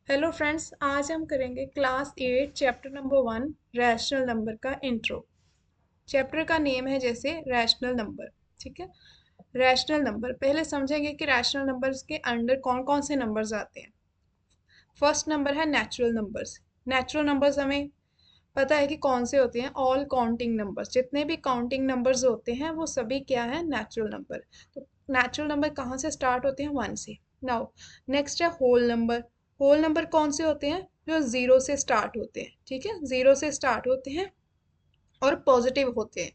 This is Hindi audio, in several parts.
हेलो फ्रेंड्स, आज हम करेंगे class 8 chapter number 1 rational number का इंट्रो। चैप्टर का नेम है जैसे रैशनल नंबर। ठीक है। रैशनल नंबर पहले समझेंगे कि रैशनल नंबर्स के अंडर कौन कौन से नंबर्स आते हैं। फर्स्ट नंबर है नेचुरल नंबर्स। नेचुरल नंबर्स हमें पता है कि कौन से होते हैं, ऑल काउंटिंग नंबर्स। जितने भी काउंटिंग नंबर्स होते हैं वो सभी क्या है, नेचुरल नंबर। तो नेचुरल नंबर कहाँ से स्टार्ट होते हैं, 1 से। नाउ नेक्स्ट है होल नंबर। होल नंबर कौन से होते हैं, जो जीरो से स्टार्ट होते हैं। ठीक है, जीरो से स्टार्ट होते हैं और पॉजिटिव होते हैं।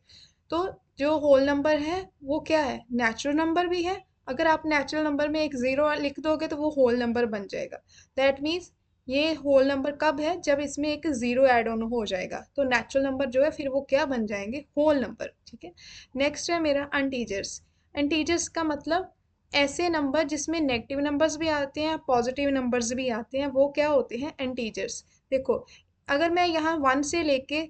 तो जो होल नंबर है वो क्या है, नेचुरल नंबर भी है। अगर आप नेचुरल नंबर में एक ज़ीरो लिख दोगे तो वो होल नंबर बन जाएगा। दैट मीन्स ये होल नंबर कब है, जब इसमें एक ज़ीरो ऐड ऑन हो जाएगा तो नेचुरल नंबर जो है फिर वो क्या बन जाएंगे, होल नंबर। ठीक है। नेक्स्ट है मेरा अनटीजर्स। अनटीजर्स का मतलब ऐसे नंबर जिसमें नेगेटिव नंबर्स भी आते हैं, पॉजिटिव नंबर्स भी आते हैं, वो क्या होते हैं, एंटीजर्स। देखो, अगर मैं यहाँ 1 से लेके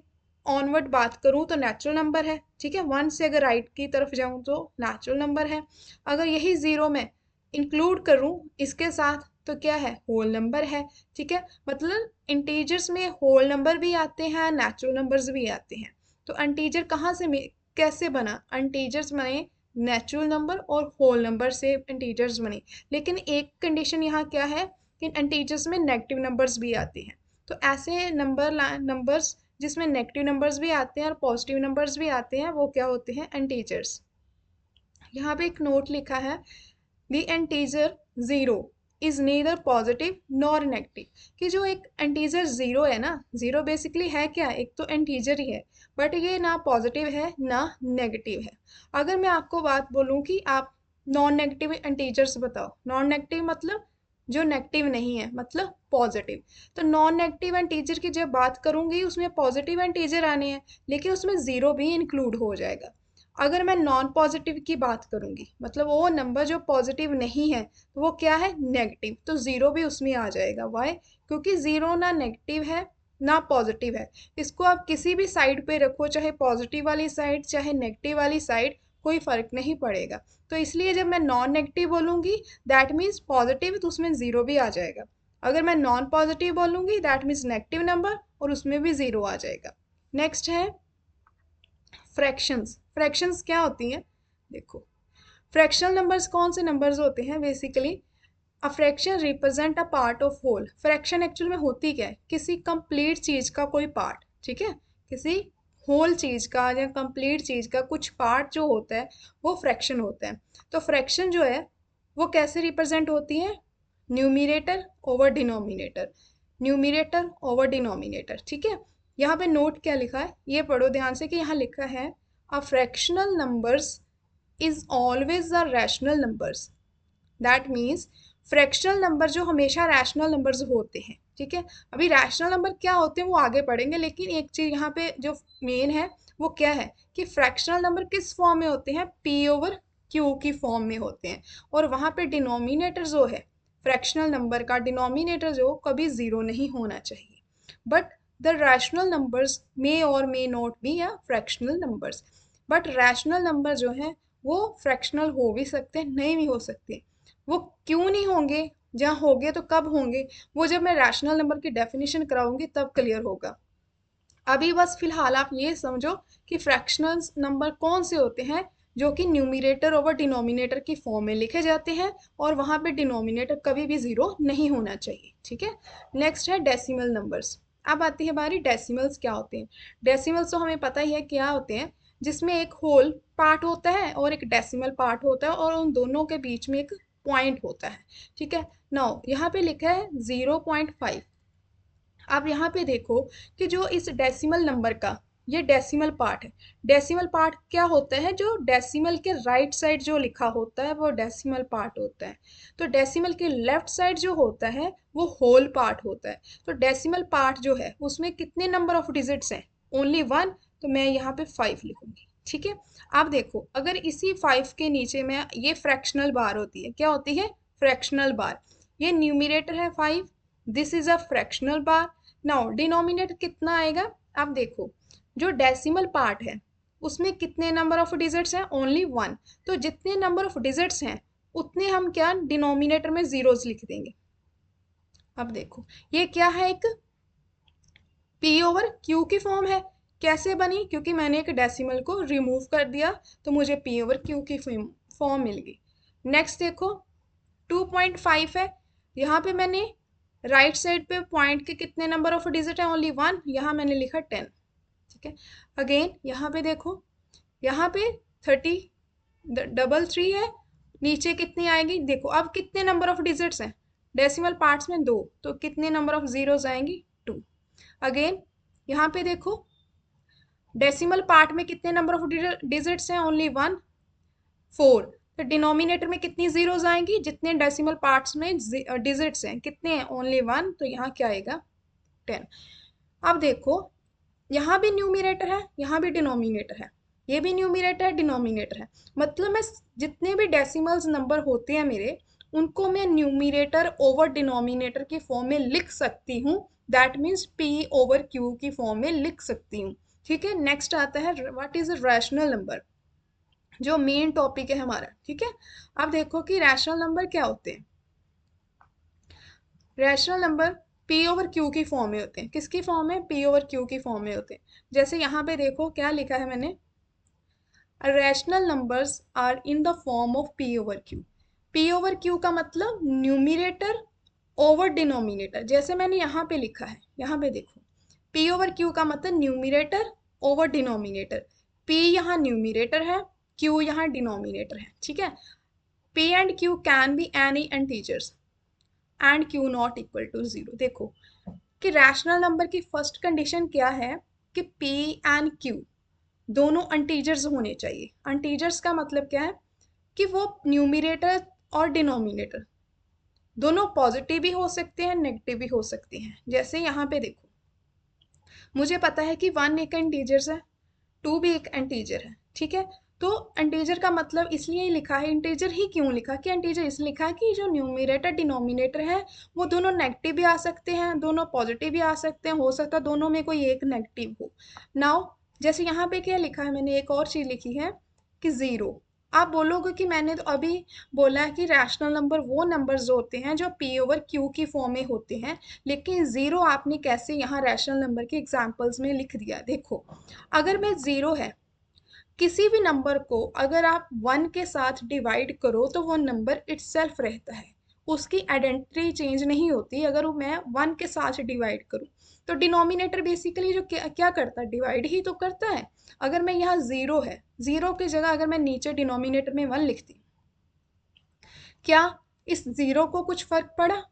ऑनवर्ड बात करूँ तो नेचुरल नंबर है। ठीक है, 1 से अगर राइट की तरफ जाऊँ तो नेचुरल नंबर है। अगर यही ज़ीरो में इंक्लूड करूँ इसके साथ तो क्या है, होल नंबर है। ठीक है, मतलब इंटीजर्स में होल नंबर भी आते हैं, नेचुरल नंबर्स भी आते हैं। तो अनटीजर कहाँ से कैसे बना, अनटीजर्स बने नेचुरल नंबर और होल नंबर से इंटीजर्स बने। लेकिन एक कंडीशन यहाँ क्या है कि इंटीजर्स में नेगेटिव नंबर्स भी आते हैं। तो ऐसे नंबर्स जिसमें नेगेटिव नंबर्स भी आते हैं और पॉजिटिव नंबर्स भी आते हैं वो क्या होते हैं, इंटीजर्स। यहाँ पे एक नोट लिखा है, the integer zero is neither positive nor negative. कि जो एक इंटीजर ज़ीरो है ना, ज़ीरो बेसिकली है क्या, एक तो इंटीजर ही है, बट ये ना पॉजिटिव है ना नेगेटिव है। अगर मैं आपको बात बोलूँ कि आप नॉन नेगेटिव इंटीजर्स बताओ, नॉन नेगेटिव मतलब जो नेगेटिव नहीं है, मतलब पॉजिटिव। तो नॉन नेगेटिव इंटीजर की जब बात करूंगी उसमें पॉजिटिव इंटीजर आने हैं, लेकिन उसमें ज़ीरो भी इंक्लूड हो जाएगा। अगर मैं नॉन पॉजिटिव की बात करूंगी मतलब वो नंबर जो पॉजिटिव नहीं है तो वो क्या है, नेगेटिव, तो ज़ीरो भी उसमें आ जाएगा। वाई, क्योंकि ज़ीरो ना नेगेटिव है ना पॉजिटिव है। इसको आप किसी भी साइड पे रखो, चाहे पॉजिटिव वाली साइड चाहे नेगेटिव वाली साइड, कोई फ़र्क नहीं पड़ेगा। तो इसलिए जब मैं नॉन नेगेटिव बोलूँगी दैट मीन्स पॉजिटिव, तो उसमें ज़ीरो भी आ जाएगा। अगर मैं नॉन पॉजिटिव बोलूँगी दैट मीन्स नेगेटिव नंबर और उसमें भी ज़ीरो आ जाएगा। नेक्स्ट है फ्रैक्शंस। फ्रैक्शंस क्या होती हैं, देखो, फ्रैक्शनल नंबर्स कौन से नंबर्स होते हैं, basically a fraction represent a part of whole. Fraction actual में होती क्या है, किसी कंप्लीट चीज़ का कोई पार्ट। ठीक है, किसी होल चीज़ का या कंप्लीट चीज़ का कुछ पार्ट जो होता है वो फ्रैक्शन होता है। तो फ्रैक्शन जो है वो कैसे रिप्रेजेंट होती है, numerator over denominator, numerator over denominator. ठीक है, यहाँ पे नोट क्या लिखा है ये पढ़ो ध्यान से, कि यहाँ लिखा है a fractional numbers is always the rational numbers. That means fractional number जो हमेशा रैशनल नंबर्स होते हैं। ठीक है, अभी रैशनल नंबर क्या होते हैं वो आगे पढ़ेंगे, लेकिन एक चीज़ यहाँ पे जो मेन है वो क्या है कि फ्रैक्शनल नंबर किस फॉर्म में होते हैं, पी ओवर क्यू की फॉर्म में होते हैं। और वहाँ पे डिनोमिनेटर जो है फ्रैक्शनल नंबर का, डिनोमिनेटर जो कभी ज़ीरो नहीं होना चाहिए। बट द रैशनल नंबर्स मे और मे नॉट बी या fractional numbers. But rational number जो है वो फ्रैक्शनल हो भी सकते हैं, नहीं भी हो सकते। वो क्यों नहीं होंगे, जहाँ होंगे तो कब होंगे, वो जब मैं रैशनल नंबर की डेफिनेशन कराऊंगी तब क्लियर होगा। अभी बस फिलहाल आप ये समझो कि फ्रैक्शनल नंबर कौन से होते हैं, जो कि न्यूमिनेटर ओवर डिनोमिनेटर की फॉर्म में लिखे जाते हैं और वहाँ पे डिनोमिनेटर कभी भी ज़ीरो नहीं होना चाहिए। ठीक है। नेक्स्ट है डेसिमल नंबर्स। अब आती है बारी डेसिमल्स क्या होते हैं। डेसिमल्स तो हमें पता ही है क्या होते हैं, जिसमें एक होल पार्ट होता है और एक डेसिमल पार्ट होता है और उन दोनों के बीच में एक पॉइंट होता है। ठीक है, नाउ यहाँ पे लिखा है 0.5। आप यहाँ पे देखो कि जो इस डेसिमल नंबर का ये डेसिमल पार्ट है। डेसिमल पार्ट क्या होता है, जो डेसिमल के राइट साइड जो लिखा होता है वो डेसिमल पार्ट होता है। तो डेसिमल के लेफ्ट साइड जो होता है वो होल पार्ट होता है। तो डेसिमल पार्ट जो है उसमें कितने नंबर ऑफ डिजिट्स हैं, ओनली 1। तो मैं यहाँ पे 5 लिखूंगी। ठीक है, आप देखो अगर इसी 5 के नीचे में ये फ्रैक्शनल बार होती है, क्या होती है, फ्रैक्शनल बार। ये न्यूमिनेटर है 5, this is a fractional bar. Now denominator कितना आएगा, आप देखो जो डेसिमल पार्ट है उसमें कितने नंबर ऑफ डिजिट्स हैं, ओनली 1। तो जितने नंबर ऑफ डिजिट्स हैं उतने हम क्या डिनोमिनेटर में जीरोस लिख देंगे। अब देखो ये क्या है, एक पी ओवर क्यू की फॉर्म है। कैसे बनी? क्योंकि मैंने एक डेसिमल को रिमूव कर दिया तो मुझे पी ओवर क्यू की फॉर्म मिल गई। नेक्स्ट देखो 2.5 है। यहाँ पे मैंने राइट साइड पे पॉइंट के कितने नंबर ऑफ डिजिट है? Only one. यहाँ मैंने लिखा 10। ठीक है। अगेन यहाँ पे देखो, यहाँ पे 33 है। नीचे कितनी आएगी? देखो अब कितने नंबर ऑफ डिजिट्स हैं? डेसिमल पार्ट्स में 2, तो कितने नंबर ऑफ जीरोज आएंगी? 2। अगेन यहाँ पे देखो डेसिमल पार्ट में कितने नंबर ऑफ डिजिट्स हैं? ओनली 1, 4। तो डिनोमिनेटर में कितनी जीरोज आएंगी? जितने डेसिमल पार्ट्स में डिजिट्स हैं कितने हैं? ओनली 1। तो यहाँ क्या आएगा? 10। अब देखो यहाँ भी न्यूमिनेटर है, यहाँ भी डिनोमिनेटर है, ये भी न्यूमिनेटर है, डिनोमिनेटर है। मतलब मैं जितने भी डेसिमल्स नंबर होते हैं मेरे, उनको मैं न्यूमिनेटर ओवर डिनोमिनेटर की फॉर्म में लिख सकती हूँ। That means P over Q की फॉर्म में लिख सकती हूँ। ठीक है। नेक्स्ट आता है what is a rational number, जो मेन टॉपिक है हमारा। ठीक है। अब देखो कि रैशनल नंबर क्या होते हैं। Rational number P over Q की फॉर्म में होते हैं। किसकी फॉर्म में? पी ओवर क्यू की फॉर्म में होते हैं। जैसे यहाँ पे देखो क्या लिखा है मैंने, rational numbers are in the form of p over q. P over q का मतलब न्यूमिनेटर ओवर डिनोमिनेटर। जैसे मैंने यहाँ पे लिखा है, यहाँ पे देखो पी ओवर क्यू का मतलब न्यूमिनेटर ओवर डिनोमिनेटर। पी यहाँ न्यूमिनेटर है, क्यू यहाँ डिनोमिनेटर है। ठीक है। P and q can be any integers and q not equal to zero. देखो कि रैशनल नंबर की फर्स्ट कंडीशन क्या है कि पी एंड क्यू दोनों इंटीजर्स होने चाहिए। इंटीजर्स का मतलब क्या है कि वो न्यूमिनेटर और डिनोमिनेटर दोनों पॉजिटिव भी हो सकते हैं, नेगेटिव भी हो सकते हैं। जैसे यहाँ पे देखो मुझे पता है कि 1 एक इंटीजर है, 2 भी एक इंटीजर है। ठीक है। तो इंटीजर का मतलब इसलिए लिखा है, इंटीजर ही क्यों लिखा कि इंटीजर इसलिए लिखा है कि जो न्यूमिनेटर डिनोमिनेटर है वो दोनों नेगेटिव भी आ सकते हैं, दोनों पॉजिटिव भी आ सकते हैं, हो सकता है दोनों में कोई एक नेगेटिव हो। नाउ जैसे यहाँ पे क्या लिखा है, मैंने एक और चीज़ लिखी है कि ज़ीरो। आप बोलोगे कि मैंने तो अभी बोला है कि रैशनल नंबर वो नंबर्स होते हैं जो पी ओवर क्यू की फॉर्म में होते हैं, लेकिन ज़ीरो आपने कैसे यहाँ रैशनल नंबर के एग्जांपल्स में लिख दिया। देखो अगर मैं ज़ीरो है, किसी भी नंबर को अगर आप 1 के साथ डिवाइड करो तो वो नंबर इटसेल्फ रहता है, उसकी आइडेंटिटी चेंज नहीं होती। अगर वो मैं 1 के साथ डिवाइड करूँ तो डिनोमिनेटर बेसिकली जो क्या करता है, डिवाइड ही तो करता है। अगर मैं यहाँ ज़ीरो है, ज़ीरो की जगह अगर मैं नीचे डिनोमिनेटर में 1 लिखती, क्या इस ज़ीरो को कुछ फ़र्क पड़ा?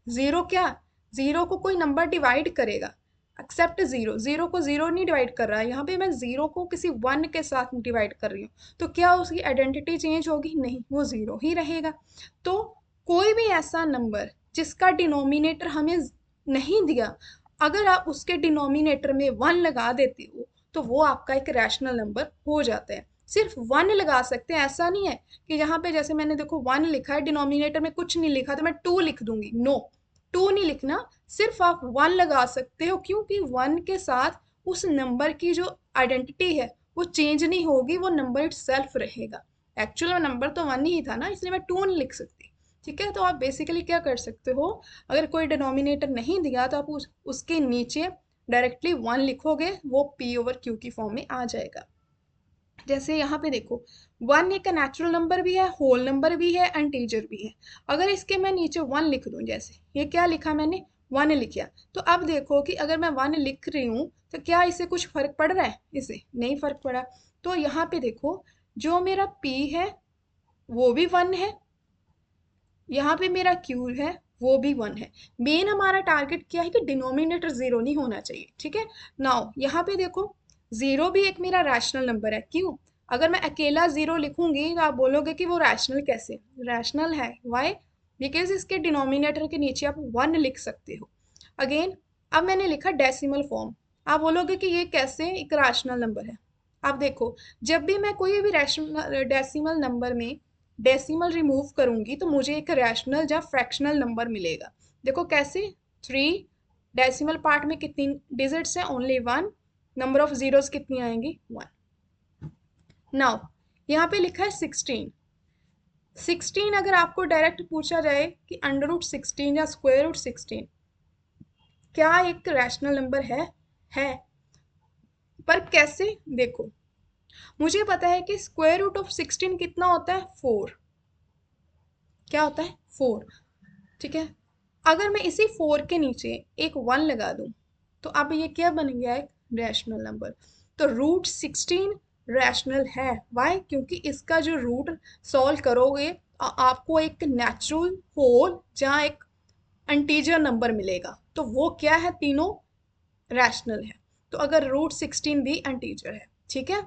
ज़ीरो क्या, ज़ीरो को कोई नंबर डिवाइड करेगा? एक्सेप्ट ज़ीरो, ज़ीरो को ज़ीरो नहीं डिवाइड कर रहा है। यहाँ पे मैं ज़ीरो को किसी 1 के साथ डिवाइड कर रही हूँ, तो क्या उसकी आइडेंटिटी चेंज होगी? नहीं, वो ज़ीरो ही रहेगा। तो कोई भी ऐसा नंबर जिसका डिनोमिनेटर हमें नहीं दिया, अगर आप उसके डिनोमिनेटर में 1 लगा देते हो तो वो आपका एक रैशनल नंबर हो जाता है। सिर्फ 1 लगा सकते हैं, ऐसा नहीं है कि यहाँ पे जैसे मैंने देखो 1 लिखा है, डिनोमिनेटर में कुछ नहीं लिखा तो मैं 2 लिख दूंगी। नो, 2 नहीं लिखना, सिर्फ आप 1 लगा सकते हो, क्योंकि 1 के साथ उस नंबर की जो आइडेंटिटी है वो चेंज नहीं होगी, वो नंबर इट सेल्फ रहेगा। एक्चुअल नंबर तो 1 ही था ना, इसलिए मैं 2 नहीं लिख सकती। ठीक है। तो आप बेसिकली क्या कर सकते हो, अगर कोई डिनोमिनेटर नहीं दिया तो आप उसके नीचे डायरेक्टली 1 लिखोगे, वो पी ओवर क्यू की फॉर्म में आ जाएगा। जैसे यहाँ पे देखो 1 एक नेचुरल नंबर भी है, होल नंबर भी है, इंटीजर भी है। अगर इसके मैं नीचे 1 लिख दूं, जैसे ये क्या लिखा मैंने, 1 लिखा, तो अब देखो कि अगर मैं 1 लिख रही हूँ तो क्या इससे कुछ फर्क पड़ रहा है? इसे नहीं फर्क पड़ा। तो यहाँ पे देखो जो मेरा p है वो भी 1 है, यहाँ पे मेरा क्यू है वो भी 1 है। मेन हमारा टारगेट क्या है कि डिनोमिनेटर जीरो नहीं होना चाहिए। ठीक है। नाउ यहाँ पे देखो जीरो भी एक मेरा रैशनल नंबर है। क्यों? अगर मैं अकेला जीरो लिखूंगी तो आप बोलोगे कि वो रैशनल कैसे? रैशनल है, वाई? बिकॉज इसके डिनोमिनेटर के नीचे आप 1 लिख सकते हो। अगेन अब मैंने लिखा डेसिमल फॉर्म, आप बोलोगे कि ये कैसे एक रैशनल नंबर है? आप देखो जब भी मैं कोई भी रैशनल डेसिमल नंबर में डेसिमल रिमूव करूंगी तो मुझे एक रैशनल या फ्रैक्शनल नंबर मिलेगा। देखो कैसे, 3 डेसिमल पार्ट में कितनी डिजिट्स हैं? ओनली 1। नंबर ऑफ जीरोस कितनी आएंगी? 1। नाउ यहाँ पे लिखा है 16। 16 अगर आपको डायरेक्ट पूछा जाए कि अंडर रूट 16 या स्क्वायर रूट 16, क्या एक रैशनल नंबर है। पर कैसे, देखो मुझे पता है कि स्क्वायर रूट ऑफ 16 कितना होता है, 4। क्या होता है, 4। ठीक है, अगर मैं इसी 4 के नीचे एक 1 लगा दूं तो अब ये क्या बन गया, एक रैशनल नंबर। तो रूट 16 रैशनल है। वाई, क्योंकि इसका जो रूट सॉल्व करोगे आपको एक नेचुरल होल जहाँ एक इंटीजर नंबर मिलेगा, तो वो क्या है, तीनों रैशनल है। तो अगर रूट 16 भी इंटीजर है, ठीक है।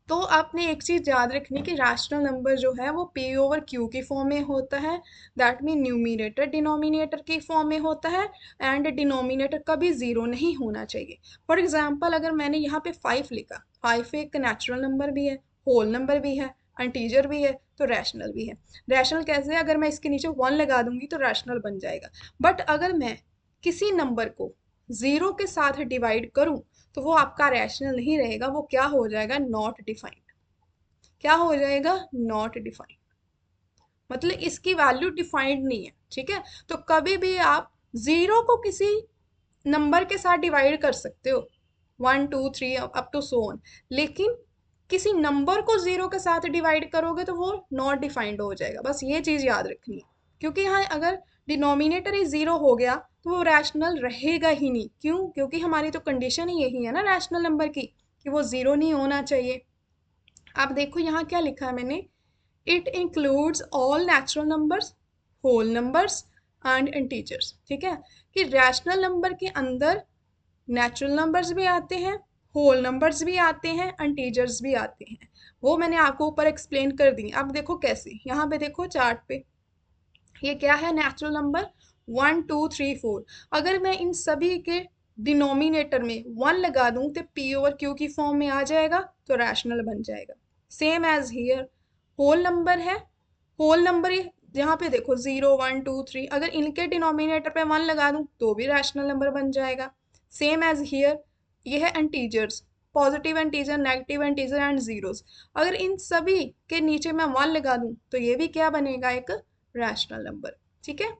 तो आपने एक चीज याद रखनी कि रैशनल नंबर जो है वो पी ओवर क्यू की फॉर्म में होता है। दैट मीन न्यूमिनेटर डिनोमिनेटर की फॉर्म में होता है, एंड डिनोमिनेटर कभी जीरो नहीं होना चाहिए। फॉर एग्जाम्पल अगर मैंने यहाँ पे 5 लिखा, 5 एक नेचुरल नंबर भी है, होल नंबर भी है, इंटीजर भी है, तो रैशनल भी है। रैशनल कैसे है, अगर मैं इसके नीचे 1 लगा दूंगी तो रैशनल बन जाएगा। बट अगर मैं किसी नंबर को जीरो के साथ डिवाइड करूं तो वो आपका रैशनल नहीं रहेगा, वो क्या हो जाएगा, नॉट डिफाइंड। क्या हो जाएगा, नॉट डिफाइंड, मतलब इसकी वैल्यू डिफाइंड नहीं है। ठीक है, तो कभी भी आप जीरो को किसी नंबर के साथ डिवाइड कर सकते हो, 1 2 3 अप टू सो ऑन, लेकिन किसी नंबर को जीरो के साथ डिवाइड करोगे तो वो नॉट डिफाइंड हो जाएगा। बस ये चीज याद रखनी है, क्योंकि यहाँ अगर डिनोमिनेटर ही जीरो हो गया तो वो रैशनल रहेगा ही नहीं। क्यों, क्योंकि हमारी तो कंडीशन ही यही है ना रैशनल नंबर की, कि वो जीरो नहीं होना चाहिए। आप देखो यहाँ क्या लिखा है मैंने, it includes all natural numbers, whole numbers and integers. ठीक है, कि रैशनल नंबर के अंदर नेचुरल नंबर्स भी आते हैं, होल नंबर्स भी आते हैं, इंटीजर्स भी आते हैं। वो मैंने आपको ऊपर एक्सप्लेन कर दी। अब देखो कैसे, यहाँ पे देखो चार्ट पे, ये क्या है, नेचुरल नंबर 1 2 3 4। अगर मैं इन सभी के डिनोमिनेटर में 1 लगा दूं तो पी ओवर क्यू की फॉर्म में आ जाएगा, तो रैशनल बन जाएगा। Same as here, whole number है, होल नंबर यहाँ पे देखो 0 1 2 3, अगर इनके डिनोमिनेटर पे 1 लगा दूं तो भी रैशनल नंबर बन जाएगा। सेम एज हियर, ये है integers, positive integer, negative integer and zeros. अगर इन सभी के नीचे मैं 1 लगा दूं तो ये भी क्या बनेगा, एक रैशनल नंबर। ठीक है,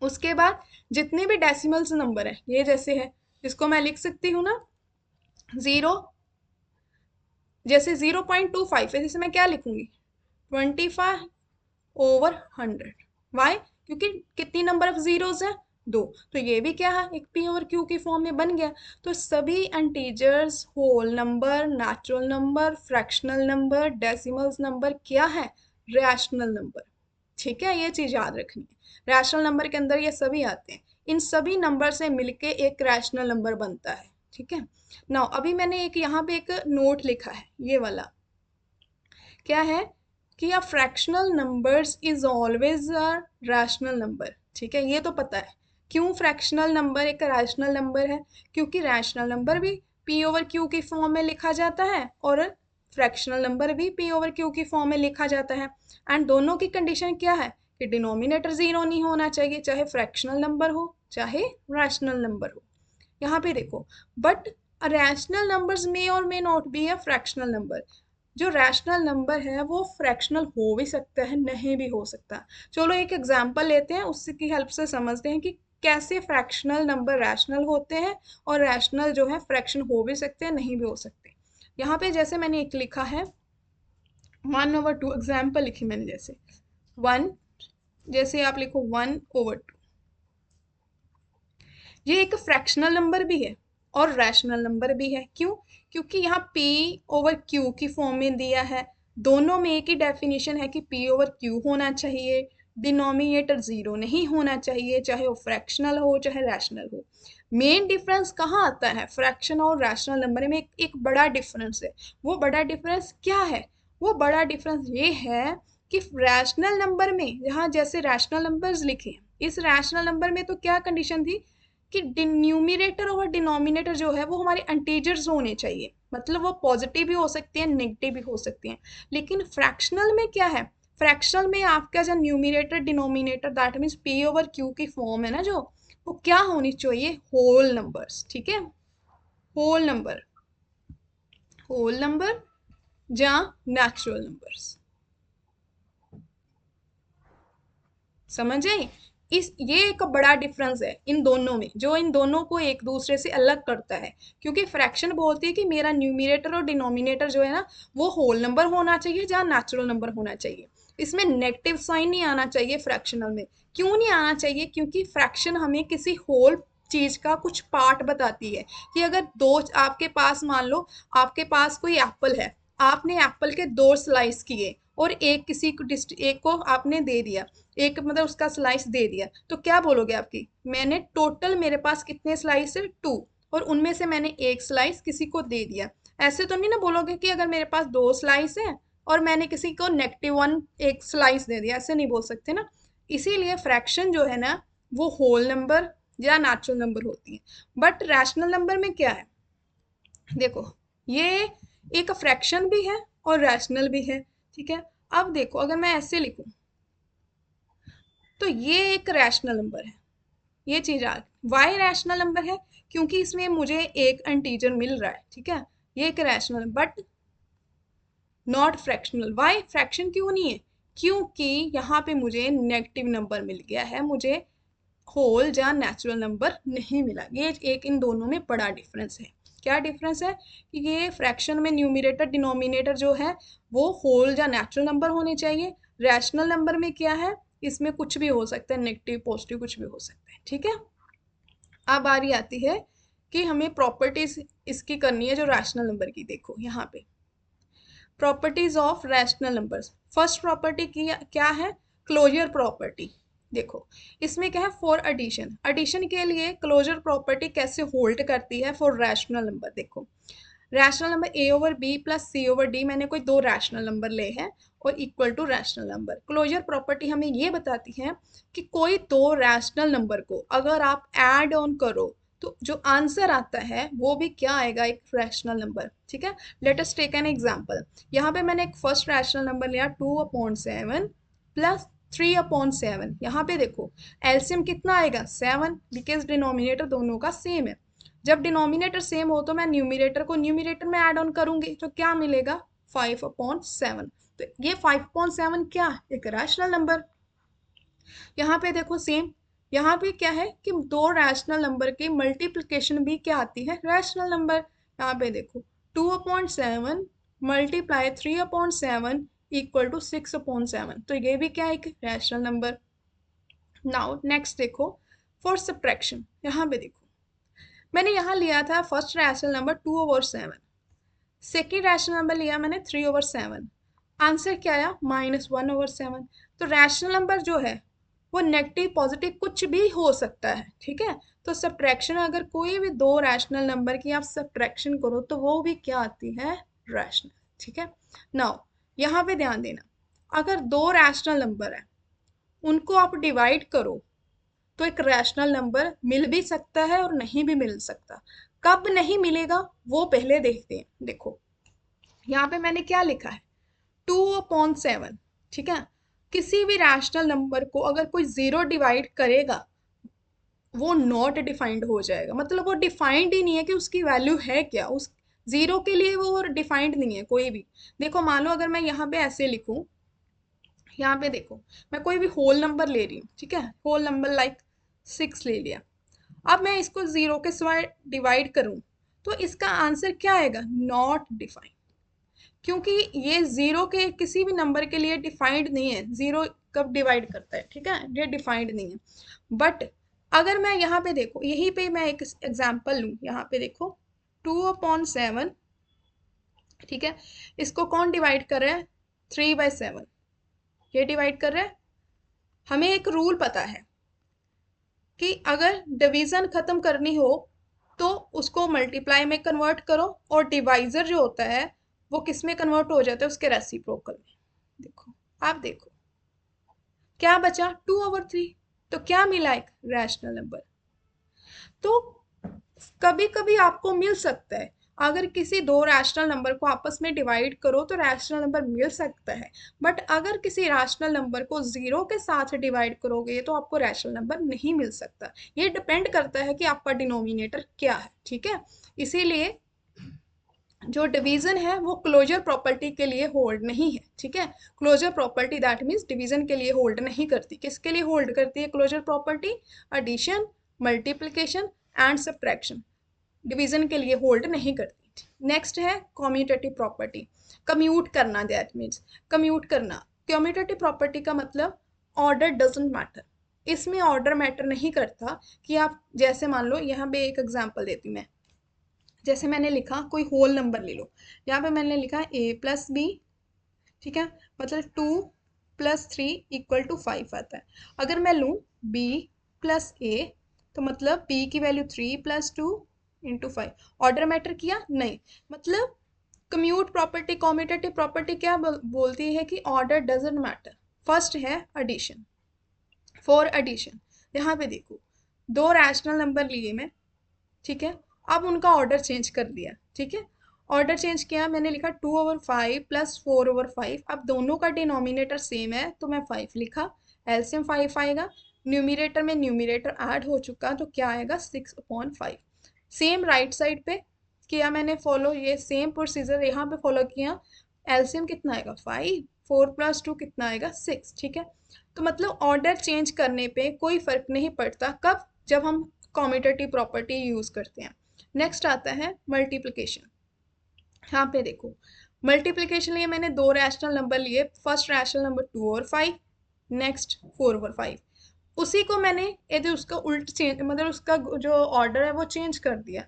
उसके बाद जितने भी डेसिमल्स नंबर है, ये जैसे है, इसको मैं लिख सकती हूँ ना, जीरो, जैसे 0.25 है, जैसे मैं क्या लिखूंगी, 25/100। वाई, क्योंकि कितनी नंबर ऑफ जीरोस है, 2। तो ये भी क्या है, एक पी ओवर क्यू की फॉर्म में बन गया। तो सभी integers, whole number, natural number, fractional number, decimals number क्या है, रैशनल नंबर। ठीक है, ये चीज याद रखनी है, रैशनल नंबर के अंदर ये सभी आते हैं। इन सभी नंबर से मिलके एक रैशनल नंबर बनता है। ठीक है, नाउ अभी मैंने एक यहाँ पे एक नोट लिखा है, ये वाला क्या है, कि a fractional numbers is always a rational number. ठीक है, ये तो पता है क्यों फ्रैक्शनल नंबर एक रैशनल नंबर है, क्योंकि रैशनल नंबर भी पी ओवर क्यू की फॉर्म में लिखा जाता है और फ्रैक्शनल नंबर भी पी ओवर क्यू की फॉर्म में लिखा जाता है। एंड दोनों की कंडीशन क्या है, कि डिनोमिनेटर जीरो नहीं होना चाहिए, चाहे फ्रैक्शनल नंबर हो चाहे रैशनल नंबर हो। यहाँ पे देखो, बट रैशनल नंबर्स में और may not be a fractional number. जो रैशनल नंबर है वो फ्रैक्शनल हो भी सकता है, नहीं भी हो सकता। चलो एक एग्जांपल लेते हैं, उसकी हेल्प से समझते हैं कि कैसे फ्रैक्शनल नंबर रैशनल होते हैं और रैशनल जो है फ्रैक्शन हो भी सकते हैं, नहीं भी हो सकते। यहाँ पे जैसे मैंने एक लिखा है 1/2, एग्जाम्पल लिखी मैंने, जैसे 1, जैसे आप लिखो 1/2, ये एक फ्रैक्शनल नंबर भी है और रैशनल नंबर भी है। क्यों, क्योंकि यहाँ p ओवर q की फॉर्म में दिया है। दोनों में एक ही डेफिनेशन है कि p ओवर q होना चाहिए, डिनोमिनेटर जीरो नहीं होना चाहिए, चाहे वो फ्रैक्शनल हो चाहे रैशनल हो। मेन डिफरेंस कहाँ आता है, फ्रैक्शन और रैशनल नंबर में एक बड़ा डिफरेंस है। वो बड़ा डिफरेंस क्या है, वो बड़ा डिफरेंस ये है कि रैशनल नंबर में, जहाँ जैसे रैशनल नंबर्स लिखे, इस रैशनल नंबर में तो क्या कंडीशन थी, कि न्यूमिनेटर और डिनोमिनेटर जो है वो हमारे इंटीजर्स होने चाहिए, मतलब वो पॉजिटिव भी हो सकते हैं, नेगेटिव भी हो सकते हैं। लेकिन फ्रैक्शनल में क्या है, फ्रैक्शनल में आपका जो numerator denominator that means P over Q की फॉर्म है ना, जो वो क्या होनी चाहिए, होल नंबर्स। ठीक है, होल नंबर, होल नंबर या नेचुरल नंबर्स। समझ आई, ये एक बड़ा डिफरेंस है इन दोनों में, जो इन दोनों को एक दूसरे से अलग करता है। क्योंकि फ्रैक्शन बोलती है कि मेरा न्यूमिनेटर और डिनोमिनेटर जो है ना, वो होल नंबर होना चाहिए जहाँ नेचुरल नंबर होना चाहिए। इसमें नेगेटिव साइन नहीं आना चाहिए फ्रैक्शनल में। क्यों नहीं आना चाहिए? क्योंकि फ्रैक्शन हमें किसी होल चीज का कुछ पार्ट बताती है। कि अगर दो आपके पास, मान लो आपके पास कोई एप्पल है, आपने एप्पल के दो स्लाइस किए और एक किसी को एक को आपने दे दिया, एक मतलब उसका स्लाइस दे दिया, तो क्या बोलोगे आपकी, मैंने टोटल मेरे पास कितने स्लाइस है, 2, और उनमें से मैंने एक स्लाइस किसी को दे दिया। ऐसे तो नहीं ना बोलोगे कि अगर मेरे पास 2 स्लाइस है और मैंने किसी को -1 एक स्लाइस दे दिया, ऐसे नहीं बोल सकते ना। इसीलिए फ्रैक्शन जो है ना, वो होल नंबर या नेचुरल नंबर होती है। बट रैशनल नंबर में क्या है, देखो, ये एक फ्रैक्शन भी है और रैशनल भी है, ठीक है। अब देखो, अगर मैं ऐसे लिखूं तो ये एक रैशनल नंबर है, ये चीज आ गई। वाई रैशनल नंबर है क्योंकि इसमें मुझे एक इंटीजर मिल रहा है, ठीक है, ये एक rational, but not fractional. Why fraction क्यों नहीं है? क्योंकि यहाँ पे मुझे नेगेटिव नंबर मिल गया है, मुझे होल या नेचुरल नंबर नहीं मिला। ये एक इन दोनों में बड़ा डिफरेंस है। क्या डिफरेंस है? कि ये फ्रैक्शन में न्यूमिनेटर डिनोमिनेटर जो है वो होल या नेचुरल नंबर होने चाहिए। रैशनल नंबर में क्या है, इसमें कुछ भी हो सकता है, नेगेटिव पॉजिटिव कुछ भी हो सकता है, ठीक है। अब बारी आती है कि हमें प्रॉपर्टीज इसकी करनी है जो रैशनल नंबर की। देखो यहाँ पे properties of rational numbers. First property की क्या है, क्लोजर प्रॉपर्टी। देखो इसमें क्या है, फॉर एडिशन, एडिशन के लिए क्लोजर प्रॉपर्टी कैसे होल्ड करती है फॉर रैशनल नंबर। देखो rational number a over b plus c over d, मैंने कोई दो रैशनल नंबर ले हैं और equal to rational number. Closure property हमें ये बताती है कि कोई दो रैशनल नंबर को अगर आप ऐड ऑन करो तो जो आंसर आता है वो भी क्या आएगा, एक रैशनल नंबर, ठीक है। Let us take an example. यहाँ पे मैंने एक फर्स्ट रैशनल नंबर लिया 2/7 प्लस 3/7। यहाँ पे देखो एलसीएम कितना आएगा, 7, बिकॉज डिनोमिनेटर दोनों का सेम है। जब डिनोमिनेटर सेम हो तो मैं न्यूमिनेटर को न्यूमिनेटर में ऐड ऑन करूंगी तो क्या मिलेगा, 5/7। तो ये 5/7 क्या, एक रैशनल नंबर। यहाँ पे देखो सेम, यहाँ पे क्या है कि दो रैशनल नंबर की मल्टीप्लिकेशन भी क्या आती है, रैशनल नंबर। यहाँ पे देखो 2/7 मल्टीप्लाई 3/7 इक्वल टू 6/7, तो ये भी क्या है, एक रैशनल नंबर। नाउ नेक्स्ट देखो फॉर सब्ट्रैक्शन। यहाँ पे देखो मैंने यहाँ लिया था first rational number 2/7, second rational number लिया मैंने 3/7। आंसर क्या आया, -1/7। तो रैशनल नंबर जो है वो नेगेटिव पॉजिटिव कुछ भी हो सकता है, ठीक है। तो सब्ट्रैक्शन, अगर कोई भी दो रैशनल नंबर की आप सब्ट्रैक्शन करो तो वो भी क्या आती है, रैशनल, ठीक है। नाउ यहाँ पे ध्यान देना, अगर दो रैशनल नंबर है उनको आप डिवाइड करो तो एक रैशनल नंबर मिल भी सकता है और नहीं भी मिल सकता। कब नहीं मिलेगा वो पहले देखते हैं। देखो यहाँ पे मैंने क्या लिखा है, 2/7, ठीक है। किसी भी रैशनल नंबर को अगर कोई जीरो डिवाइड करेगा वो नॉट डिफाइंड हो जाएगा, मतलब वो डिफाइंड ही नहीं है कि उसकी वैल्यू है क्या, उस जीरो के लिए वो डिफाइंड नहीं है कोई भी। देखो मान लो अगर मैं यहाँ पे ऐसे लिखूं, यहाँ पे देखो मैं कोई भी होल नंबर ले रही हूँ, ठीक है, होल नंबर लाइक 6 ले लिया। अब मैं इसको जीरो के सिवाय डिवाइड करूं तो इसका आंसर क्या आएगा, नॉट डिफाइंड। क्योंकि ये जीरो के किसी भी नंबर के लिए डिफाइंड नहीं है, जीरो कब डिवाइड करता है, ठीक है, ये डिफाइंड नहीं है। बट अगर मैं यहाँ पे देखो, यहीं पे मैं एक एग्जांपल लूँ, यहाँ पे देखो 2/7, ठीक है, इसको कौन डिवाइड कर रहा है, 3/7, ये डिवाइड कर रहा है। हमें एक रूल पता है कि अगर डिवीजन खत्म करनी हो तो उसको मल्टीप्लाई में कन्वर्ट करो, और डिवाइजर जो होता है वो किस में कन्वर्ट हो जाता है, उसके रेसिप्रोकल में। देखो आप देखो क्या बचा, 2/3, तो क्या मिला, एक रैशनल नंबर। तो कभी कभी आपको मिल सकता है, अगर किसी दो रैशनल नंबर को आपस में डिवाइड करो तो रैशनल नंबर मिल सकता है। बट अगर किसी रैशनल नंबर को जीरो के साथ डिवाइड करोगे तो आपको रैशनल नंबर नहीं मिल सकता। ये डिपेंड करता है कि आपका डिनोमिनेटर क्या है, ठीक है। इसीलिए जो डिवीजन है वो क्लोजर प्रॉपर्टी के लिए होल्ड नहीं है, ठीक है। Closure property that means division के लिए होल्ड नहीं करती। किसके लिए होल्ड करती है closure property? Addition, multiplication and subtraction. Division के लिए होल्ड नहीं करती। नेक्स्ट है कम्यूटेटिव प्रॉपर्टी। कम्यूट करना, दैट मीन्स कम्यूट करना। कम्यूटेटिव प्रॉपर्टी का मतलब ऑर्डर डजंट मैटर। इसमें ऑर्डर मैटर नहीं करता कि आप जैसे मान लो, यहाँ पे एक एग्जांपल देती हूँ मैं। जैसे मैंने लिखा कोई होल नंबर ले लो, यहाँ पे मैंने लिखा a+b, ठीक है, मतलब 2+3 = 5 आता है। अगर मैं लूँ b+a, तो मतलब b की वैल्यू 3+2 × 5। ऑर्डर मैटर किया? नहीं। मतलब कम्यूट प्रॉपर्टी, कॉम्यूटेटिव प्रॉपर्टी क्या बोलती है कि ऑर्डर डजंट मैटर। फर्स्ट है एडिशन। फॉर एडिशन, यहाँ पे देखो, दो रैशनल नंबर लिए मैं, ठीक है। अब उनका ऑर्डर चेंज कर दिया, ठीक है। ऑर्डर चेंज किया, मैंने लिखा 2/5 + 4/5। अब दोनों का डिनोमिनेटर सेम है तो मैं 5 लिखा। एलसीएम 5 आएगा। न्यूमिरेटर में न्यूमिरेटर ऐड हो चुका तो क्या आएगा? 6/5। सेम राइट साइड पे किया मैंने फॉलो, ये सेम प्रोसीजर यहाँ पे फॉलो किया। एलसीएम कितना आएगा? 5। 4 + 2 कितना आएगा? 6, ठीक है। तो मतलब ऑर्डर चेंज करने पे कोई फर्क नहीं पड़ता। कब? जब हम कॉम्यूटेटिव प्रॉपर्टी यूज करते हैं। नेक्स्ट आता है मल्टीप्लिकेशन। यहाँ पे देखो, मल्टीप्लिकेशन लिए मैंने दो रैशनल नंबर लिए। First rational number 2/5, next 4/5। उसी को मैंने यदि उसका उल्ट चेंज, मतलब उसका जो ऑर्डर है वो चेंज कर दिया।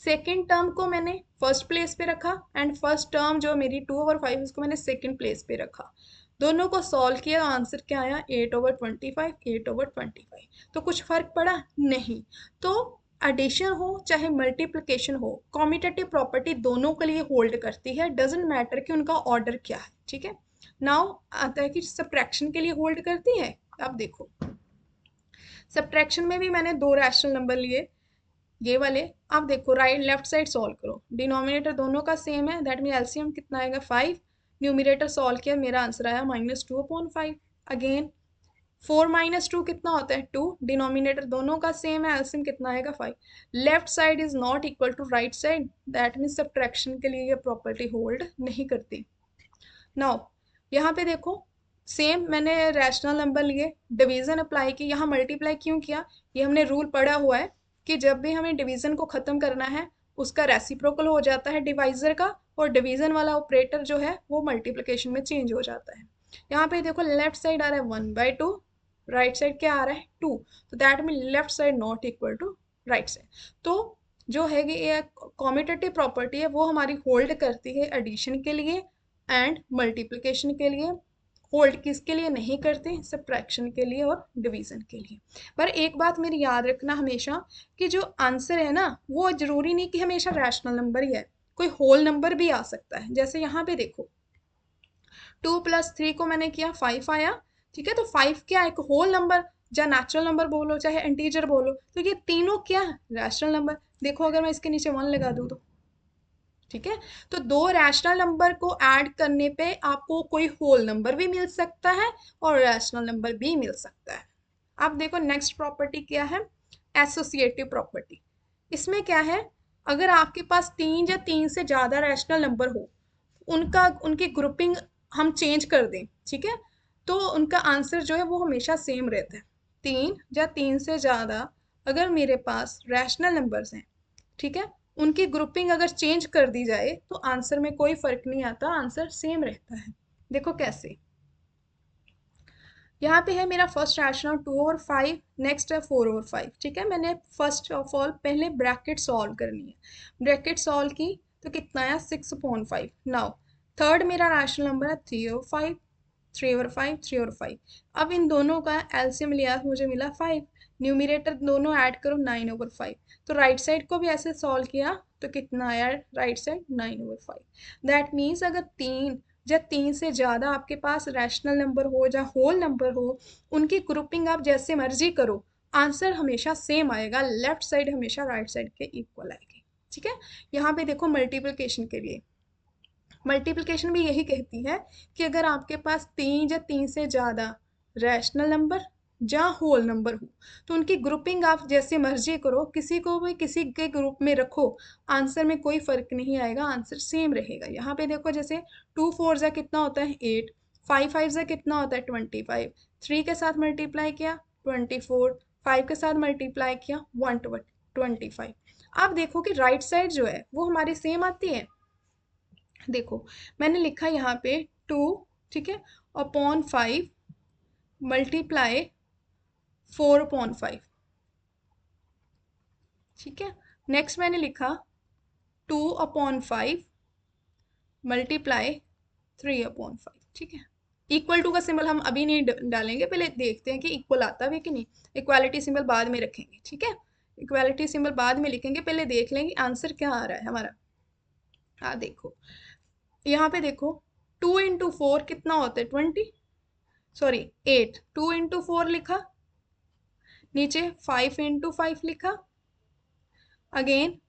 सेकेंड टर्म को मैंने फर्स्ट प्लेस पे रखा एंड फर्स्ट टर्म जो मेरी 2/5 उसको मैंने सेकेंड प्लेस पे रखा। दोनों को सॉल्व किया, आंसर क्या आया? 8/25, 8/25। तो कुछ फर्क पड़ा? नहीं। तो एडिशन हो चाहे मल्टीप्लिकेशन हो, कॉम्यूटेटिव प्रॉपर्टी दोनों के लिए होल्ड करती है। डजेंट मैटर कि उनका ऑर्डर क्या है, ठीक है। नाउ आता है कि सब्ट्रैक्शन के लिए होल्ड करती है। अब देखो, सब्ट्रैक्शन में भी मैंने दो रैशनल नंबर लिए, ये वाले। अब देखो राइट लेफ्ट साइड सॉल्व करो, डिनोमिनेटर दोनों का सेम है, दैट मीन एलसीएम कितना आएगा? 5। न्यूमिनेटर सॉल्व किया, मेरा आंसर आया -2/5। अगेन 4 - 2 कितना होता है? 2। डिनोमिनेटर दोनों का सेम है, एलसीएम कितना आएगा? 5। Left side is not equal to right side, that mean subtraction के लिए ये प्रॉपर्टी होल्ड नहीं करती। नाउ यहाँ पे देखो, सेम मैंने रैशनल नंबर लिए, डिवीजन अप्लाई की, यहाँ मल्टीप्लाई क्यों किया? ये हमने रूल पढ़ा हुआ है कि जब भी हमें डिवीजन को ख़त्म करना है उसका रेसिप्रोकल हो जाता है डिवाइजर का, और डिवीजन वाला ऑपरेटर जो है वो मल्टीप्लिकेशन में चेंज हो जाता है। यहाँ पे देखो लेफ्ट साइड आ रहा है 1/2, राइट साइड क्या आ रहा है? 2। तो that mean left side not equal to right side. तो जो है कि ये कॉम्यूटेटिव प्रॉपर्टी है वो हमारी होल्ड करती है एडिशन के लिए एंड मल्टीप्लिकेशन के लिए। होल्ड किसके लिए नहीं करते? सब्ट्रैक्शन के लिए और डिवीजन के लिए। पर एक बात मेरी याद रखना हमेशा कि जो आंसर है ना वो जरूरी नहीं कि हमेशा रैशनल नंबर ही है, कोई होल नंबर भी आ सकता है। जैसे यहाँ पे देखो 2+3 को मैंने किया, 5 आया, ठीक है। तो 5 क्या? एक होल नंबर, या नेचुरल नंबर बोलो चाहे इंटीजर बोलो, तो ये तीनों क्या है? Rational number. देखो अगर मैं इसके नीचे 1 लगा दूँ तो, ठीक है। तो दो रैशनल नंबर को ऐड करने पे आपको कोई होल नंबर भी मिल सकता है और रैशनल नंबर भी मिल सकता है। अब देखो नेक्स्ट प्रॉपर्टी क्या है? Associative property. इसमें क्या है? अगर आपके पास तीन या तीन से ज़्यादा रैशनल नंबर हो, उनकी ग्रुपिंग हम चेंज कर दें, ठीक है, तो उनका आंसर जो है वो हमेशा सेम रहता है। तीन या तीन से ज़्यादा अगर मेरे पास रैशनल नंबर्स हैं, ठीक है, उनकी ग्रुपिंग अगर चेंज कर दी जाए तो आंसर में कोई फर्क नहीं आता, आंसर सेम रहता है। देखो कैसे, यहाँ पे है मेरा फर्स्ट रैशनल 2/5, नेक्स्ट है 4/5, ठीक है। मैंने फर्स्ट ऑफ ऑल पहले ब्रैकेट सॉल्व करनी है। ब्रैकेट सॉल्व की तो कितना आया? 6/5। नाउ थर्ड मेरा रैशनल नंबर है 3/5, 3/5, 3/5। अब इन दोनों का एलसीएम लिया तो मुझे मिला 5। न्यूमिरेटर दोनों ऐड करो 9/5। तो राइट साइड को भी ऐसे सॉल्व किया तो कितना आया? Right side 9/5। दैट मीन्स अगर तीन या तीन से ज़्यादा आपके पास रैशनल नंबर हो या होल नंबर हो, उनकी ग्रुपिंग आप जैसे मर्जी करो, आंसर हमेशा सेम आएगा। लेफ्ट साइड हमेशा राइट साइड के इक्वल आएगी, ठीक है। यहाँ पे देखो मल्टीप्लिकेशन के लिए, मल्टीप्लिकेशन भी यही कहती है कि अगर आपके पास तीन या तीन से ज़्यादा रैशनल नंबर जहाँ होल नंबर हो। तो उनकी ग्रुपिंग आप जैसे मर्जी करो, किसी को भी किसी के ग्रुप में रखो, आंसर में कोई फर्क नहीं आएगा, आंसर सेम रहेगा। यहाँ पे देखो जैसे 2 4 जा कितना होता है 8, 5 5 जा कितना होता है 25, 3 के साथ मल्टीप्लाई किया 24, 5 के साथ मल्टीप्लाई किया 125। आप देखो कि राइट साइड जो है वो हमारी सेम आती है। देखो मैंने लिखा यहाँ पे 2, ठीक है, अपॉन 5 मल्टीप्लाई 4/5, ठीक है। नेक्स्ट मैंने लिखा 2/5 मल्टीप्लाई 3/5, ठीक है। इक्वल टू का सिंबल हम अभी नहीं डालेंगे, पहले देखते हैं कि इक्वल आता है कि नहीं। इक्वालिटी सिंबल बाद में रखेंगे, ठीक है। इक्वालिटी सिंबल बाद में लिखेंगे, पहले देख लेंगे आंसर क्या आ रहा है हमारा। हाँ देखो यहाँ पे देखो 2 × 4 कितना होता है 20, सॉरी 8, 2 × 4 लिखा, नीचे 5 × 5 लिखा, अगेन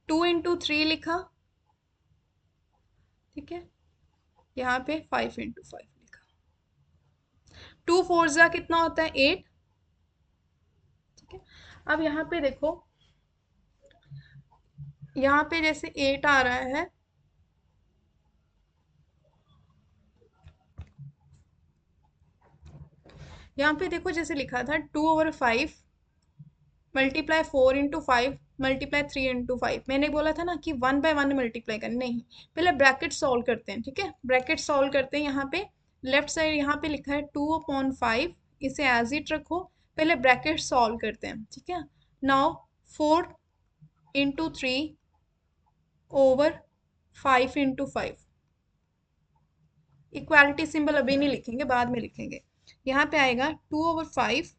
2 × 3 लिखा, ठीक है, यहाँ पे 5 × 5 लिखा। 2 4 जा कितना होता है 8, ठीक है। अब यहाँ पे देखो, यहाँ पे जैसे 8 आ रहा है, यहाँ पे देखो जैसे लिखा था 2/5 मल्टीप्लाई 4 × 5 मल्टीप्लाई 3 × 5। मैंने बोला था ना कि 1/1 मल्टीप्लाई करना, नहीं, पहले ब्रैकेट सॉल्व करते हैं, ठीक है। ब्रैकेट सॉल्व करते हैं, यहाँ पे लेफ्ट साइड यहाँ पे लिखा है 2/5, इसे एज इट रखो, पहले ब्रैकेट सॉल्व करते हैं, ठीक है। नाउ 4 × 3/5 इक्वालिटी सिंबल अभी नहीं लिखेंगे, बाद में लिखेंगे। यहाँ पे आएगा 2/5,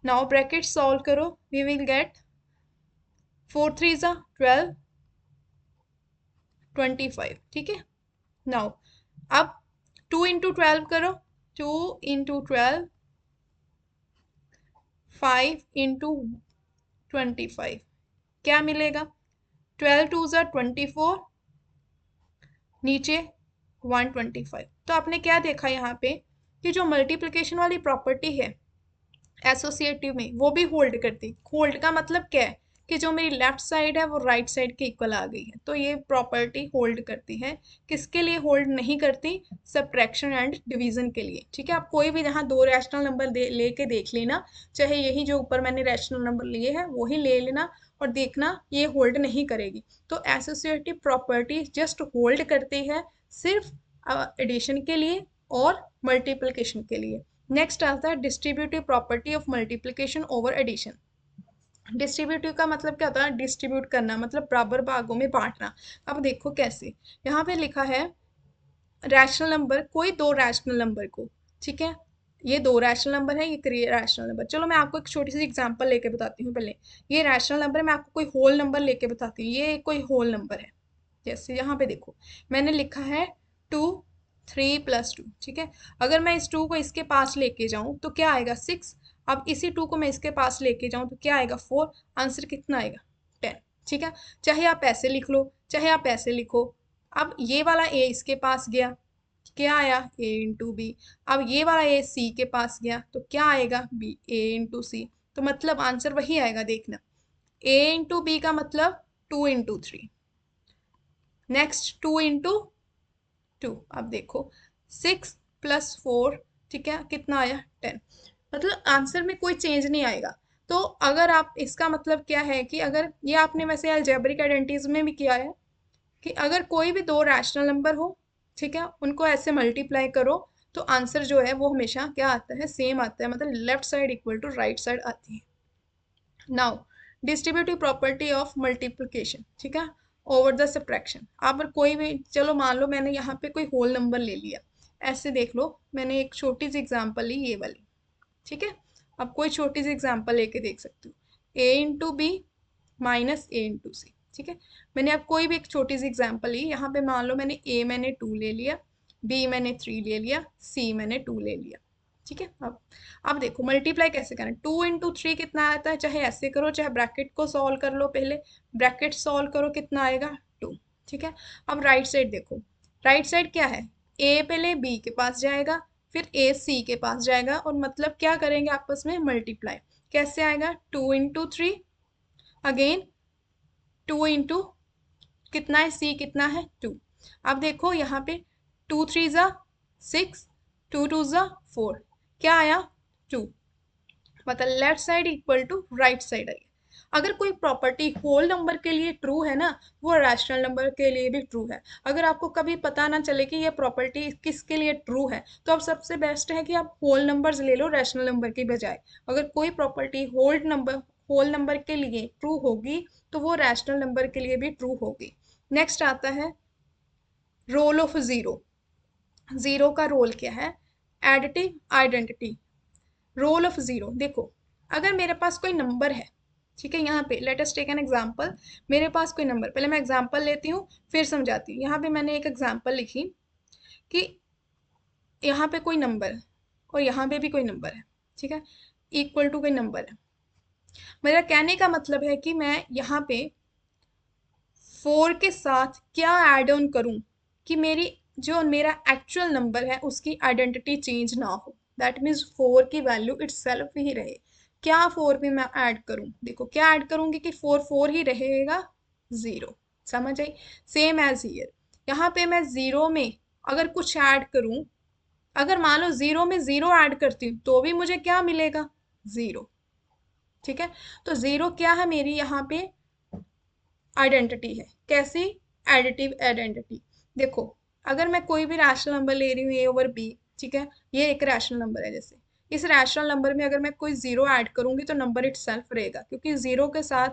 नाउ ब्रैकेट सॉल्व करो, वी विल गेट 4 3 12 25, ठीक है। नाउ अब 2 × 12 करो, 2 × 12 5 × 25, क्या मिलेगा 12 2 24, नीचे 125। तो आपने क्या देखा यहाँ पे कि जो मल्टीप्लिकेशन वाली प्रॉपर्टी है एसोसिएटिव में वो भी होल्ड करती। होल्ड का मतलब क्या है कि जो मेरी लेफ्ट साइड है वो राइट साइड के इक्वल आ गई है, तो ये प्रॉपर्टी होल्ड करती है। किसके लिए होल्ड नहीं करती? सब्ट्रैक्शन एंड डिवीजन के लिए, ठीक है। आप कोई भी जहाँ दो रैशनल नंबर लेके देख लेना, चाहे यही जो ऊपर मैंने रैशनल नंबर लिए हैं वही ले लेना और देखना ये होल्ड नहीं करेगी। तो एसोसिएटिव प्रॉपर्टी जस्ट होल्ड करती है सिर्फ एडिशन के लिए और मल्टीप्लिकेशन के लिए। नेक्स्ट आता है distributive property of multiplication over addition. Distributive का मतलब क्या होता है? डिस्ट्रीब्यूट करना, मतलब बराबर भागों में बांटना। अब देखो कैसे, यहाँ पे लिखा है रैशनल नंबर, कोई दो रैशनल नंबर को, ठीक है, ये दो रैशनल नंबर है, ये 3 रैशनल नंबर। चलो मैं आपको एक छोटी सी एग्जांपल लेके बताती हूँ। पहले ये रैशनल नंबर है, मैं आपको कोई होल नंबर लेके बताती हूँ। ये कोई होल नंबर है, जैसे यहाँ पे देखो मैंने लिखा है 2 3 + 2, ठीक है। अगर मैं इस 2 को इसके पास लेके जाऊं तो क्या आएगा 6। अब इसी 2 को मैं इसके पास लेके जाऊं तो क्या आएगा 4। आंसर कितना आएगा 10, ठीक है। चाहे आप ऐसे लिख लो चाहे आप ऐसे लिखो। अब ये वाला ए इसके पास गया, क्या आया a × b। अब ये वाला ए सी के पास गया तो क्या आएगा b, a × c। तो मतलब आंसर वही आएगा, देखना a × b का मतलब 2 × 3, नेक्स्ट 2 × 2। अब देखो 6 + 4, ठीक है, कितना आया 10। मतलब आंसर में कोई चेंज नहीं आएगा। तो अगर आप, इसका मतलब क्या है कि अगर ये आपने वैसे अलजेब्रिक आइडेंटिटीज में भी किया है कि अगर कोई भी दो रैशनल नंबर हो, ठीक है, उनको ऐसे मल्टीप्लाई करो तो आंसर जो है वो हमेशा क्या आता है, सेम आता है, मतलब left side equal to right side आती है। Now distributive property of multiplication, ठीक है, ओवर द सब्ट्रैक्शन। आप अगर कोई भी, चलो मान लो मैंने यहाँ पे कोई होल नंबर ले लिया, ऐसे देख लो मैंने एक छोटी सी एग्जांपल ली ये वाली, ठीक है। अब कोई छोटी सी एग्जांपल लेके देख सकते हो, a × b minus a × c, ठीक है। मैंने अब कोई भी एक छोटी सी एग्जांपल ली, यहाँ पे मान लो मैंने a मैंने 2 ले लिया, b मैंने 3 ले लिया, c मैंने 2 ले लिया, ठीक है। अब देखो मल्टीप्लाई कैसे करें। 2 × 3 कितना आता है, चाहे ऐसे करो चाहे ब्रैकेट को सॉल्व कर लो, पहले ब्रैकेट सॉल्व करो कितना आएगा 2, ठीक है। अब राइट साइड देखो, राइट साइड क्या है, ए पहले बी के पास जाएगा, फिर ए सी के पास जाएगा और मतलब क्या करेंगे आपस में मल्टीप्लाई। कैसे आएगा, 2 × 3, अगेन 2 × कितना है सी, कितना है 2। अब देखो यहाँ पे 2 × 3 = 6, 2 × 2 = 4, क्या आया 2, मतलब left side equal to right side आई। अगर कोई प्रॉपर्टी होल नंबर के लिए ट्रू है ना, वो रैशनल नंबर के लिए भी ट्रू है। अगर आपको कभी पता ना चले कि ये प्रॉपर्टी किसके लिए ट्रू है, तो अब सबसे बेस्ट है कि आप होल नंबर्स ले लो रैशनल नंबर की बजाय। अगर कोई प्रॉपर्टी होल नंबर के लिए ट्रू होगी तो वो रैशनल नंबर के लिए भी ट्रू होगी। नेक्स्ट आता है रोल ऑफ जीरो। जीरो का रोल क्या है, additive identity. Role of zero देखो, अगर मेरे पास कोई नंबर है, ठीक है, यहाँ पे let us take an example. मेरे पास कोई नंबर, पहले मैं एग्जांपल लेती हूँ फिर समझाती हूँ। यहाँ पे मैंने एक एग्जांपल लिखी कि यहाँ पे कोई नंबर है और यहाँ पे भी कोई नंबर है, ठीक है, इक्वल टू कोई नंबर है। मेरा कहने का मतलब है कि मैं यहाँ पे 4 के साथ क्या ऐड ऑन करूँ कि मेरा एक्चुअल नंबर है उसकी आइडेंटिटी चेंज ना हो। दैट मीन्स 4 की वैल्यू इटसेल्फ ही रहे। क्या 4 में मैं ऐड करूँ, देखो क्या ऐड करूँगी कि 4 4 ही रहेगा, 0। समझ आई। सेम एज हियर, यहाँ पे मैं 0 में अगर कुछ ऐड करूँ, अगर मान लो 0 में 0 ऐड करती हूँ तो भी मुझे क्या मिलेगा, 0। ठीक है, तो 0 क्या है मेरी यहाँ पे आइडेंटिटी है। कैसी, एडिटिव आइडेंटिटी। देखो अगर मैं कोई भी रैशनल नंबर ले रही हूँ a/b, ठीक है, ये एक रैशनल नंबर है। जैसे इस रैशनल नंबर में अगर मैं कोई 0 ऐड करूंगी तो नंबर इटसेल्फ रहेगा, क्योंकि 0 के साथ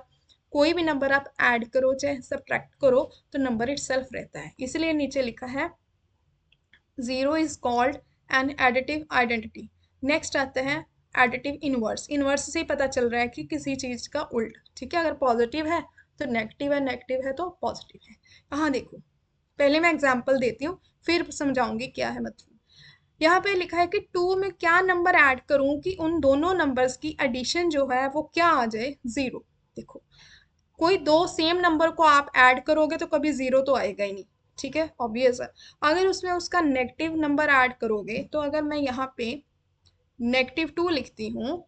कोई भी नंबर आप ऐड करो चाहे सब्ट्रैक्ट करो तो नंबर इटसेल्फ रहता है। इसलिए नीचे लिखा है 0 is called an additive identity. Next आता है एडिटिव इनवर्स। इनवर्स से ही पता चल रहा है कि किसी चीज का उल्ट, ठीक है, अगर पॉजिटिव है तो नेगेटिव है, नेगेटिव है तो पॉजिटिव है। यहाँ देखो, पहले मैं एग्जांपल देती हूँ फिर समझाऊंगी क्या है मतलब। यहाँ पे लिखा है कि 2 में क्या नंबर ऐड करूं कि उन दोनों नंबर्स की एडिशन जो है वो क्या आ जाए, 0। देखो कोई दो सेम नंबर को आप ऐड करोगे तो कभी 0 तो आएगा ही नहीं, ठीक है, ऑब्वियस है। अगर उसमें उसका नेगेटिव नंबर ऐड करोगे, तो अगर मैं यहाँ पे -2 लिखती हूँ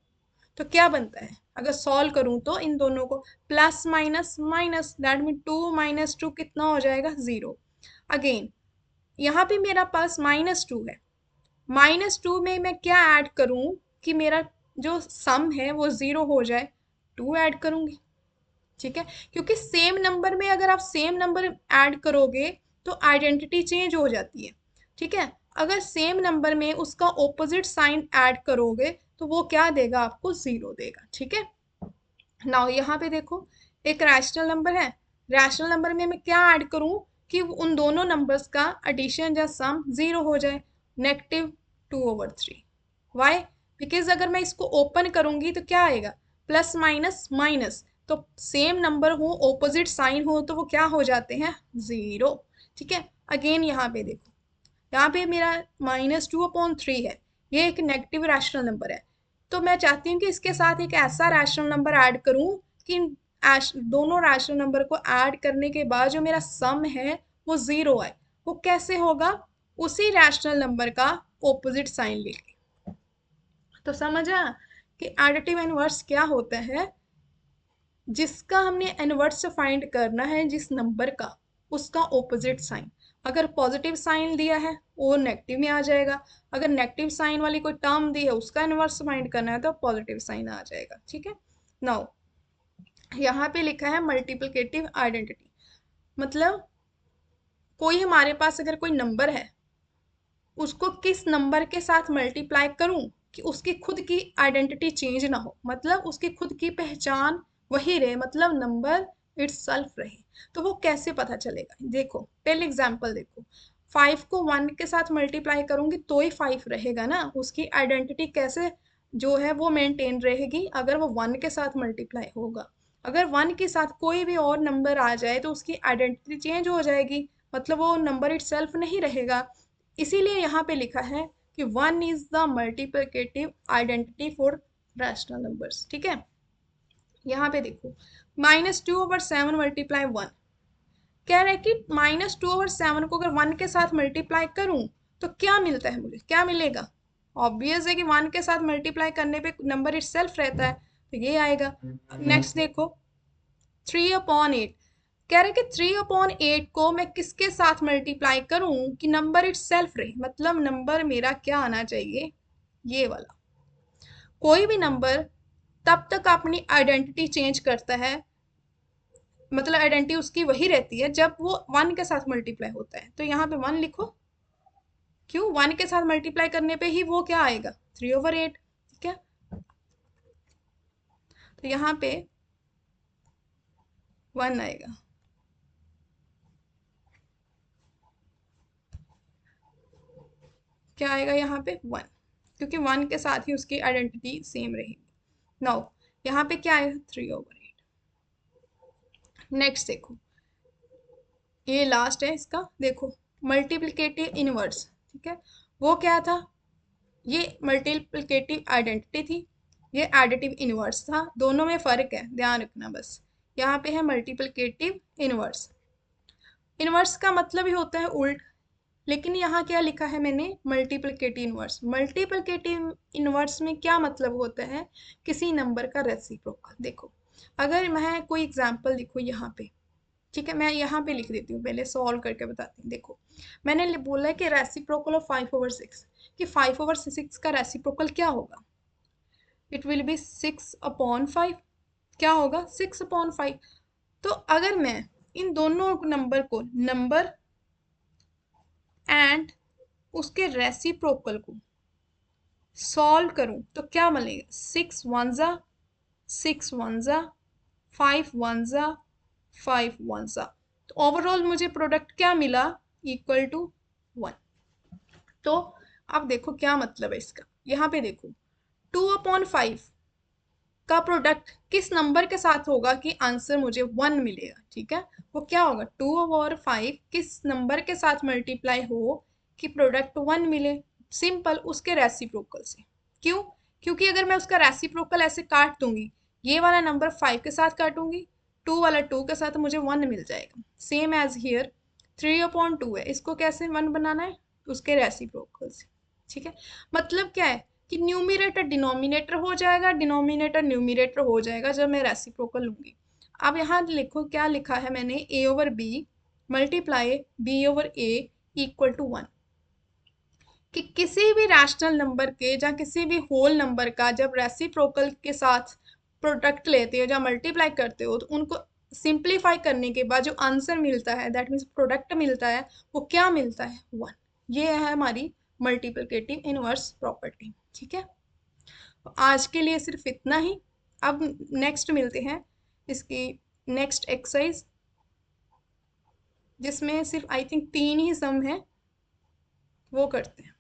तो क्या बनता है, अगर सॉल्व करूँ तो इन दोनों को plus minus minus, that mean 2 - 2 कितना हो जाएगा, 0। अगेन यहाँ पे मेरा पास -2 है, -2 में मैं क्या ऐड करूँ कि मेरा जो सम है वो 0 हो जाए, 2 ऐड करूँगी। ठीक है, क्योंकि सेम नंबर में अगर आप सेम नंबर ऐड करोगे तो आइडेंटिटी चेंज हो जाती है। ठीक है, अगर सेम नंबर में उसका ऑपोजिट साइन ऐड करोगे तो वो क्या देगा, आपको 0 देगा। ठीक है, नाउ यहाँ पे देखो एक रैशनल नंबर है, रैशनल नंबर में मैं क्या ऐड करूँ कि उन दोनों नंबर्स का एडिशन या सम 0 हो जाए, -2/3। वाई, बिकॉज अगर मैं इसको ओपन करूंगी तो क्या आएगा, प्लस माइनस माइनस, तो सेम नंबर हो ऑपोजिट साइन हो तो वो क्या हो जाते हैं, 0। ठीक है, अगेन यहाँ पे देखो, यहाँ पे मेरा -2/3 है, ये एक नेगेटिव रैशनल नंबर है। तो मैं चाहती हूँ कि इसके साथ एक ऐसा रैशनल नंबर ऐड करूँ कि दोनों रैशनल नंबर को ऐड करने के बाद जो मेरा सम है वो 0 आए। वो कैसे होगा, उसी रैशनल नंबर का ऑपोजिट साइन लेके। तो समझा कि एडिटिव इनवर्स क्या होता है, जिसका हमने इनवर्स फाइंड करना है, जिस नंबर का, उसका ऑपोजिट साइन। अगर पॉजिटिव साइन दिया है वो नेगेटिव में आ जाएगा, अगर नेगेटिव साइन वाली कोई टर्म दी है उसका इनवर्स फाइंड करना है तो पॉजिटिव साइन आ जाएगा। ठीक है, नाउ यहाँ पे लिखा है मल्टीप्लिकेटिव आइडेंटिटी। मतलब कोई हमारे पास अगर कोई नंबर है, उसको किस नंबर के साथ मल्टीप्लाई करूं कि उसकी खुद की आइडेंटिटी चेंज ना हो, मतलब उसकी खुद की पहचान वही रहे, मतलब नंबर इटसेल्फ रहे। तो वो कैसे पता चलेगा, देखो पहले एग्जांपल देखो, 5 को 1 के साथ मल्टीप्लाई करूंगी तो ही 5 रहेगा ना, उसकी आइडेंटिटी कैसे जो है वो मेंटेन रहेगी, अगर वो 1 के साथ मल्टीप्लाई होगा। अगर 1 के साथ कोई भी और नंबर आ जाए तो उसकी आइडेंटिटी चेंज हो जाएगी, मतलब वो नंबर इटसेल्फ नहीं रहेगा। इसीलिए यहाँ पे लिखा है कि 1 is the multiplicative identity for rational numbers. ठीक है, यहाँ पे देखो -2/7 मल्टीप्लाई 1, कह रहा है कि -2/7 को अगर 1 के साथ मल्टीप्लाई करूं तो क्या मिलता है, मुझे क्या मिलेगा, ऑब्वियस है कि 1 के साथ मल्टीप्लाई करने पे नंबर इटसेल्फ रहता है, तो ये आएगा। नेक्स्ट देखो 3/8, कह रहे कि 3/8 को मैं किसके साथ मल्टीप्लाई करूं कि नंबर इटसेल्फ रहे, मतलब नंबर मेरा क्या आना चाहिए, ये वाला। कोई भी नंबर तब तक अपनी आइडेंटिटी चेंज करता है, मतलब आइडेंटिटी उसकी वही रहती है जब वो 1 के साथ मल्टीप्लाई होता है। तो यहाँ पे 1 लिखो, क्यों, 1 के साथ मल्टीप्लाई करने पे ही वो क्या आएगा, 3/8। ठीक है, तो यहाँ पे 1 आएगा। क्या आएगा यहाँ पे 1, क्योंकि 1 के साथ ही उसकी आइडेंटिटी सेम रहेगी। नाउ यहाँ पे क्या आएगा 3/8। नेक्स्ट देखो, ये लास्ट है इसका, देखो मल्टीप्लिकेटिव इनवर्स। ठीक है, वो क्या था, ये मल्टीप्लिकेटिव आइडेंटिटी थी, ये एडिटिव इनवर्स था, दोनों में फ़र्क है, ध्यान रखना बस। यहाँ पे है मल्टीप्लिकेटिव इनवर्स। इनवर्स का मतलब ही होता है उल्ट, लेकिन यहाँ क्या लिखा है मैंने, मल्टीप्लिकेटिव इनवर्स। मल्टीप्लिकेटिव इनवर्स में क्या मतलब होता है, किसी नंबर का रेसिप्रोकल। देखो अगर मैं कोई एग्जांपल लिखूँ यहाँ पे, ठीक है, मैं यहाँ पे लिख देती हूँ, पहले सॉल्व करके बताती हूँ। देखो मैंने बोला है कि रेसिप्रोकल ऑफ 5/6, कि 5/6 का रेसिप्रोकल क्या होगा, इट विल बी 6/5। क्या होगा 6/5। तो अगर मैं इन दोनों नंबर को, नंबर एंड उसके रेसिप्रोकल को सॉल्व करूं तो क्या मिलेगा, 6 1 5 1 तो ओवरऑल मुझे प्रोडक्ट क्या मिला, इक्वल टू 1। तो अब देखो क्या मतलब है इसका, यहाँ पे देखो 2/5 का प्रोडक्ट किस नंबर के साथ होगा कि आंसर मुझे 1 मिलेगा। ठीक है, वो क्या होगा, 2/5 किस नंबर के साथ मल्टीप्लाई हो कि प्रोडक्ट 1 मिले, सिंपल उसके रेसिप्रोकल से। क्यों, क्योंकि अगर मैं उसका रेसिप्रोकल ऐसे काट दूंगी, ये वाला नंबर 5 के साथ काटूंगी, 2 वाला 2 के साथ, मुझे 1 मिल जाएगा। सेम एज हियर 3/2 है, इसको कैसे 1 बनाना है, उसके रेसिप्रोकल से। ठीक है, मतलब क्या है कि न्यूमिनेटर डिनोमिनेटर हो जाएगा, डिनोमिनेटर न्यूमिनेटर हो जाएगा जब मैं रेसिप्रोकल लूंगी। अब यहाँ लिखो क्या लिखा है मैंने, a/b multiply b/a equal to 1, कि किसी भी रैशनल नंबर के या किसी भी होल नंबर का जब रेसिप्रोकल के साथ प्रोडक्ट लेते हो या मल्टीप्लाई करते हो, तो उनको सिंप्लीफाई करने के बाद जो आंसर मिलता है, दैट मीन्स प्रोडक्ट मिलता है, वो क्या मिलता है 1। ये है हमारी मल्टीप्लिकेटिव इनवर्स प्रॉपर्टी। ठीक है, तो आज के लिए सिर्फ इतना ही। अब नेक्स्ट मिलते हैं इसकी नेक्स्ट एक्सरसाइज, जिसमें सिर्फ आई थिंक 3 ही सम है, वो करते हैं।